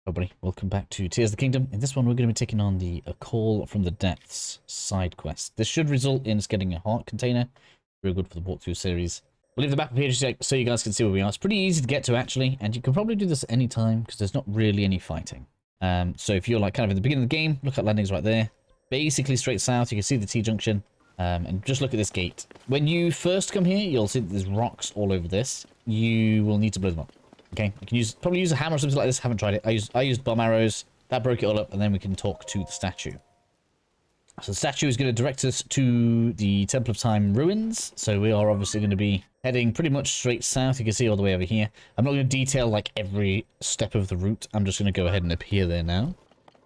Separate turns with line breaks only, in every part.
Everybody, welcome back to Tears of the Kingdom. In this one, we're going to be taking on the A Call from the Depths side quest. This should result in us getting a heart container. Real good for the walkthrough series. We'll leave the map up here so you guys can see where we are. It's pretty easy to get to, actually, and you can probably do this at any time because there's not really any fighting. So if you're like kind of in the beginning of the game, look at landings right there. Basically straight south, you can see the T-junction. And just look at this gate. When you first come here, you'll see that there's rocks all over this. You will need to blow them up. Okay, you can probably use a hammer or something like this. Haven't tried it. I used bomb arrows. That broke it all up, and then we can talk to the statue. So the statue is going to direct us to the Temple of Time ruins. So we are obviously going to be heading pretty much straight south. You can see all the way over here. I'm not going to detail like every step of the route. I'm just going to go ahead and appear there now.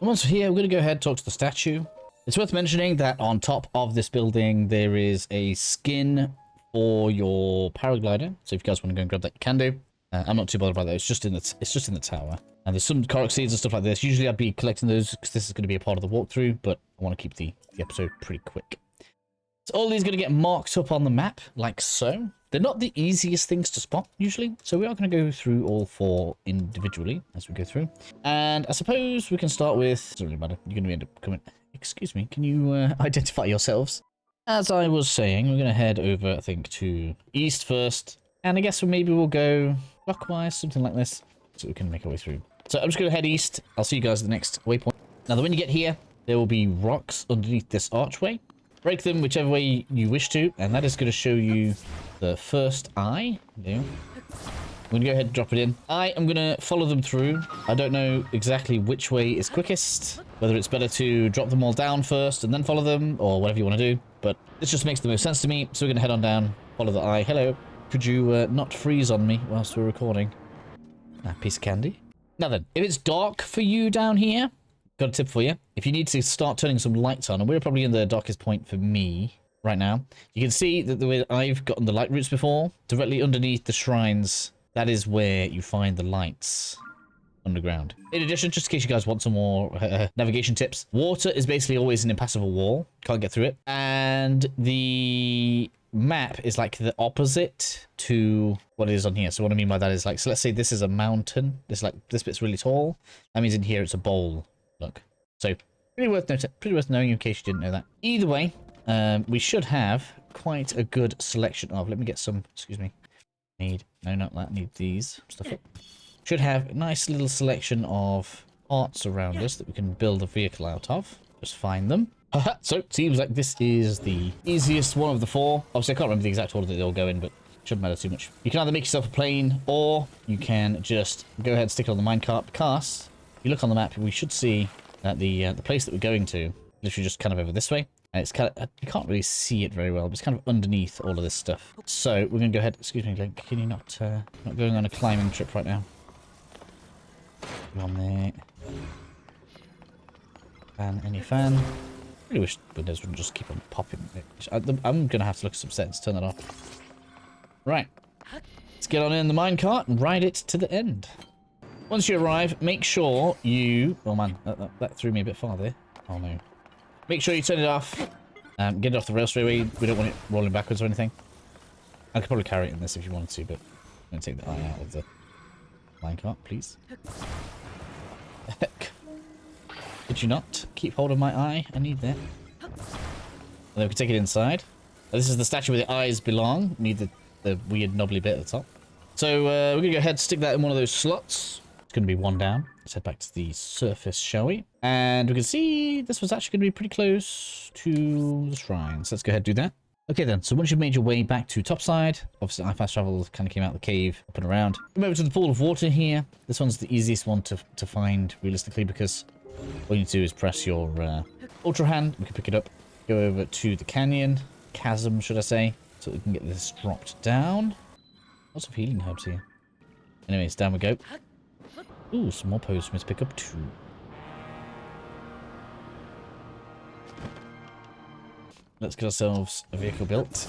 And once we're here, we're going to go ahead and talk to the statue. It's worth mentioning that on top of this building, there is a skin for your paraglider. So if you guys want to go and grab that, you can do. I'm not too bothered about that. It's just in the tower. And there's some Korok seeds and stuff like this. Usually I'd be collecting those because this is going to be a part of the walkthrough, but I want to keep the episode pretty quick. So all these are going to get marked up on the map, like so. They're not the easiest things to spot, usually. So we are going to go through all four individually as we go through. And I suppose we can start with... Doesn't really matter. You're going to end up coming... Excuse me, can you identify yourselves? As I was saying, we're going to head over, I think, to east first. And I guess maybe we'll go clockwise, something like this, so we can make our way through. So I'm just going to head east. I'll see you guys at the next waypoint. Now, when you get here, there will be rocks underneath this archway. Break them whichever way you wish to, and that is going to show you the first eye. There. I'm going to go ahead and drop it in. I am going to follow them through. I don't know exactly which way is quickest, whether it's better to drop them all down first and then follow them, or whatever you want to do. But this just makes the most sense to me, so we're going to head on down, follow the eye. Hello. Could you not freeze on me whilst we're recording? A piece of candy. Now then, if it's dark for you down here, got a tip for you. If you need to start turning some lights on, and we're probably in the darkest point for me right now, you can see that the way I've gotten the light routes before, directly underneath the shrines, that is where you find the lights underground. In addition, just in case you guys want some more navigation tips, water is basically always an impassable wall. Can't get through it. And the map is like the opposite to what it is on here. So what I mean by that is like, so let's say this is a mountain. This bit's really tall. That means in here it's a bowl. Look. So pretty worth knowing in case you didn't know that. Either way, we should have quite a good selection of, let me get some, excuse me. No, not that. Need these stuff up. Should have a nice little selection of parts around us that we can build a vehicle out of. Just find them. So it seems like this is the easiest one of the four. Obviously, I can't remember the exact order that they all go in, but it shouldn't matter too much. You can either make yourself a plane, or you can just go ahead and stick it on the minecart. Because if you look on the map, we should see that the place that we're going to literally just kind of over this way. And it's kind of, you can't really see it very well, but it's kind of underneath all of this stuff. So we're going to go ahead. Excuse me, Link. Can you not going on a climbing trip right now? Come on there. Fan, any fan? I really wish Windows wouldn't just keep on popping. I'm going to have to look at some settings. Turn that off. Right. Let's get on in the minecart and ride it to the end. Once you arrive, make sure you... Oh man, that threw me a bit far there. Oh no. Make sure you turn it off. Get it off the rail straight away. We don't want it rolling backwards or anything. I could probably carry it in this if you wanted to, but I'm going to take the eye out of the minecart, please. Did you not keep hold of my eye? I need that. And then we can take it inside. This is the statue where the eyes belong. Need the weird knobbly bit at the top. So we're going to go ahead and stick that in one of those slots. It's going to be one down. Let's head back to the surface, shall we? And we can see this was actually going to be pretty close to the shrine. So let's go ahead and do that. Okay then, so once you've made your way back to topside, obviously fast travel kind of came out of the cave, up and around. Come over to the pool of water here. This one's the easiest one to find realistically because all you need to do is press your ultra hand. We can pick it up, go over to the canyon, chasm should I say, so we can get this dropped down. Lots of healing herbs here. Anyways, down we go. Ooh, some more posts for me to pick up too. Let's get ourselves a vehicle built.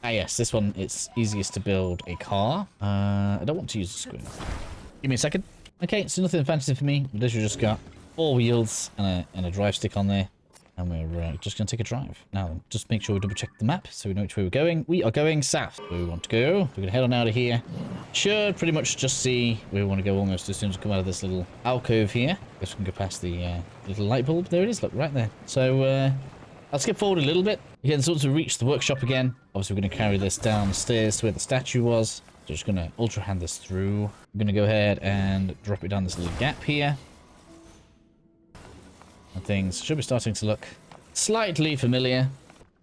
Ah yes, this one, it's easiest to build a car. I don't want to use a squid. Give me a second. Okay, so nothing fancy for me. Literally just got 4 wheels and a drive stick on there. And we're just going to take a drive. Now, just make sure we double check the map so we know which way we're going. We are going south. Where we want to go. We're going to head on out of here. Should pretty much just see where we want to go almost as soon as we come out of this little alcove here. Guess we can go past the little light bulb. There it is. Look, right there. So, I'll skip forward a little bit. Again, so once we reach the workshop again, obviously we're going to carry this downstairs to where the statue was. So just going to ultra hand this through. I'm going to go ahead and drop it down this little gap here. And things should be starting to look slightly familiar.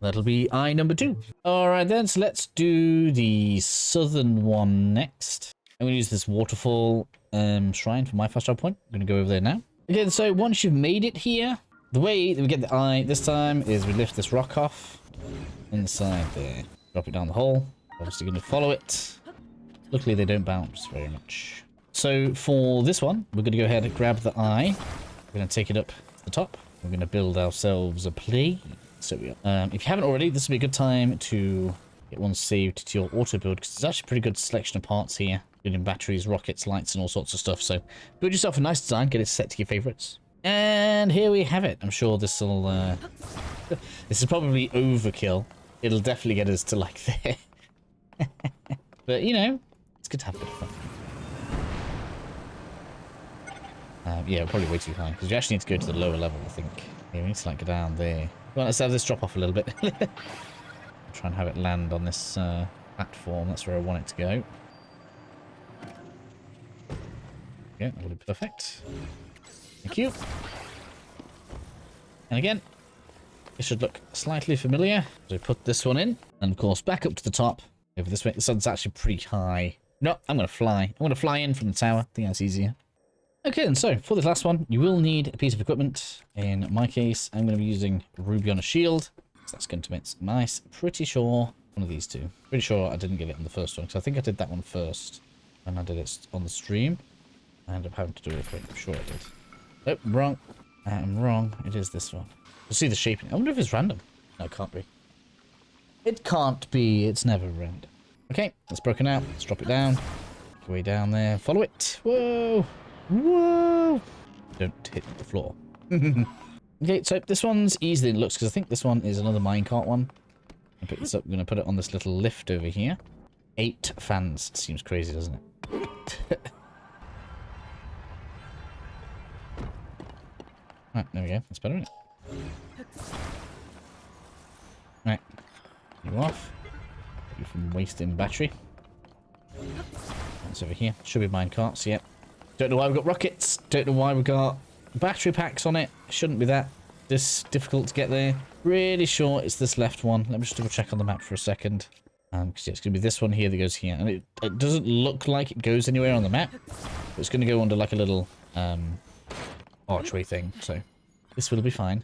That'll be eye number 2. Alright then, so let's do the southern one next. I'm going to use this waterfall shrine for my fast travel point. I'm going to go over there now. Again, so once you've made it here, the way that we get the eye this time is we lift this rock off inside there. Drop it down the hole. Obviously going to follow it. Luckily they don't bounce very much. So for this one, we're going to go ahead and grab the eye. We're going to take it up to the top. We're going to build ourselves a plane. So we are. If you haven't already, this would be a good time to get one saved to your auto build, because there's actually a pretty good selection of parts here, including batteries, rockets, lights, and all sorts of stuff. So build yourself a nice design, get it set to your favorites. And here we have it. I'm sure this will... this is probably overkill. It'll definitely get us to like there. But, you know, it's good to have a bit of fun. Yeah, probably way too high, because you actually need to go to the lower level, I think. Yeah, we need to like go down there. Well, let's have this drop off a little bit. Try and have it land on this platform. That's where I want it to go. Yeah, that will be perfect. Thank you. And again, it should look slightly familiar. So put this one in, and of course back up to the top. Over this way. The sun's actually pretty high. No, I'm going to fly. I'm going to fly in from the tower. I think that's easier. Okay, and so for this last one, you will need a piece of equipment. In my case, I'm going to be using Ruby on a shield. So that's going to make it nice. Pretty sure one of these two. Pretty sure I didn't get it on the first one, because I think I did that one first. And I did it on the stream. I ended up having to do it quick. I'm sure I did. Oh, wrong. I'm wrong. It is this one. You'll see the shaping. I wonder if it's random. No, it can't be. It can't be. It's never random. Okay, that's broken out. Let's drop it down. Go way down there. Follow it. Whoa. Whoa! Don't hit the floor. Okay, so this one's easy. It looks, because I think this one is another minecart one. I'll pick this up. I'm going to put it on this little lift over here. 8 fans. Seems crazy, doesn't it? Right, there we go. That's better, isn't it? Right. You off. You from wasting battery. That's over here. Should be minecarts, yep. Don't know why we've got rockets. Don't know why we've got battery packs on it. Shouldn't be that this difficult to get there. Really sure it's this left one. Let me just double check on the map for a second. Because yeah, it's going to be this one here that goes here. And it doesn't look like it goes anywhere on the map. But it's going to go under like a little archway thing. So this will be fine.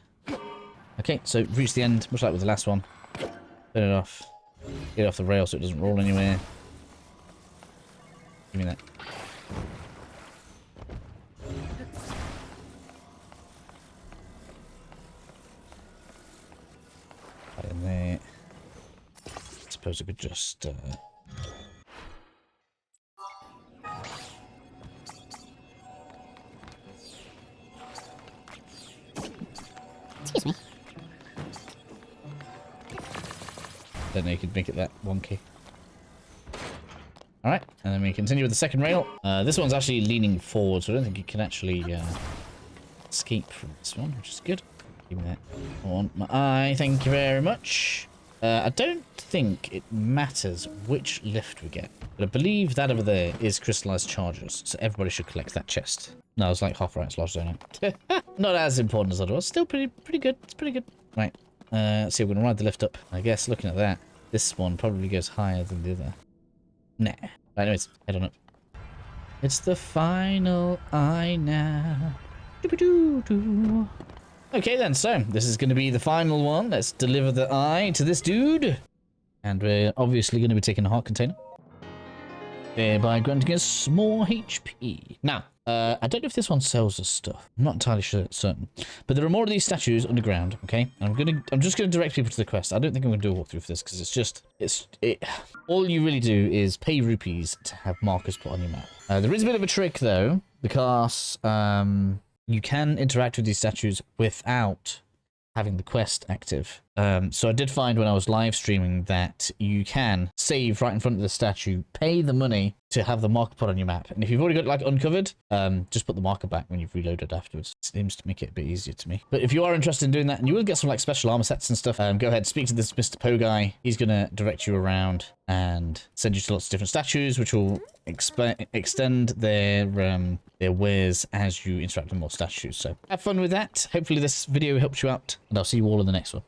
Okay, so reach the end, much like with the last one. Turn it off. Get it off the rail so it doesn't roll anywhere. Give me that. Right in there. I suppose I could just excuse me. Don't know you could make it that wonky. Alright, and then we continue with the second rail. This one's actually leaning forward, so I don't think you can actually escape from this one, which is good. Give me that. I want my eye, thank you very much. I don't think it matters which lift we get, but I believe that over there is crystallized charges, so everybody should collect that chest. No, it's like half right, it's lost, don't it? Not as important as I was. Still pretty good. It's pretty good. Right. Let's see, we're gonna ride the lift up. I guess looking at that, this one probably goes higher than the other. Nah. Right, anyways, head on up. It's the final eye now. Doo-ba-doo-doo. Okay then, so this is going to be the final one. Let's deliver the eye to this dude. And we're obviously going to be taking a heart container, thereby granting us more HP. Now, I don't know if this one sells us stuff. I'm not entirely certain. But there are more of these statues underground, okay? And I'm just going to direct people to the quest. I don't think I'm going to do a walkthrough for this, because all you really do is pay rupees to have markers put on your map. There is a bit of a trick, though, because you can interact with these statues without having the quest active. So I did find when I was live streaming that you can save right in front of the statue, pay the money to have the marker put on your map. And if you've already got it like uncovered, just put the marker back when you've reloaded afterwards. It seems to make it a bit easier to me. But if you are interested in doing that, and you will get some like special armor sets and stuff, go ahead, speak to this Mr. Poe guy. He's going to direct you around and send you to lots of different statues, which will extend their wares as you interact with more statues. So have fun with that. Hopefully this video helps you out, and I'll see you all in the next one.